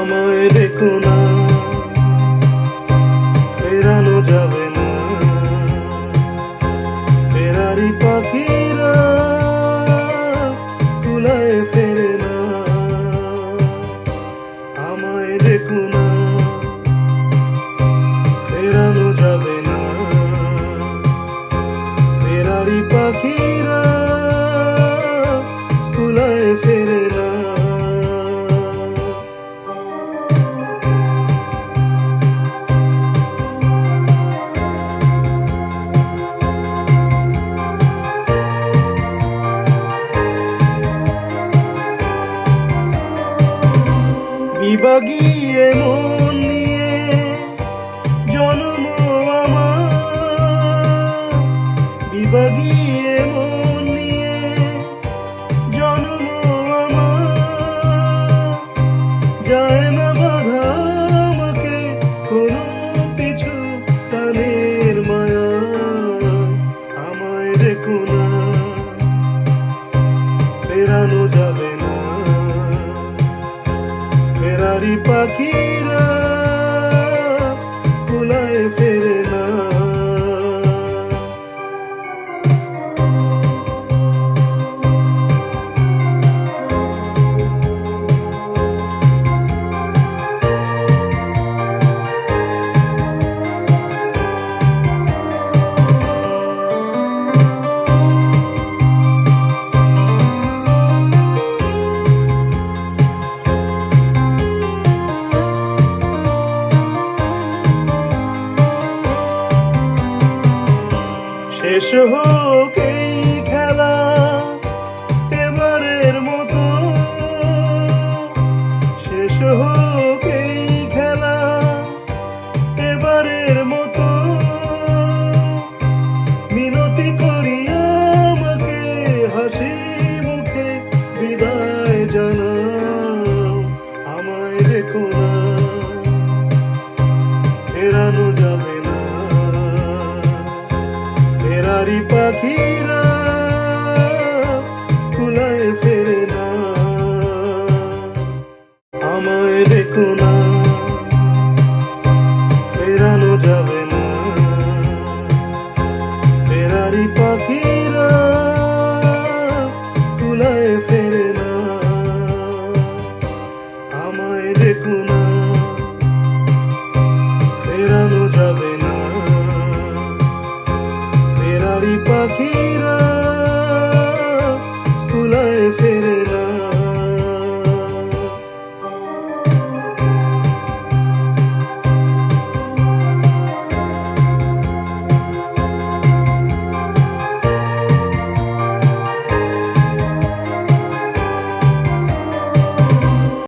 আমায় দেখো না, ফেরানো যাবে না। ফেরারি পাখিরা কুলায় ফেরে না। আমায় দেখো না, ফেরানো যাবে না। ফেরারি পাখিরা কুলায় ফেরে না। বিভাগীয় মন নিয়ে জন্ম আমার, বিভাগীয় মন নিয়ে জন্ম আমার। যায় না বাধা আমাকে কোনো পিছু টানের মায়া। আমায় দেখো না, ফেরানো যাবে না। ফেরারি পাখিরা কুলায় ফেরে না। শেষ হোক এই খেলা এবারের মতো, শেষ হোক এই খেলা এবারের মতো। মিনতি করি আমাকে হাসি মুখে বিদায় জানাও। আমায় দেখো না, ফেরানো যাবে না। ফেরারি পাখিরা কুলায় ফেরে না। আমায় দেখো না, ফেরানো যাবে না। ফেরারি পাখিরা কুলায় ফেরে না। আমায় দেখো না, ফেরানো যাবে না। ফেরারি পাখি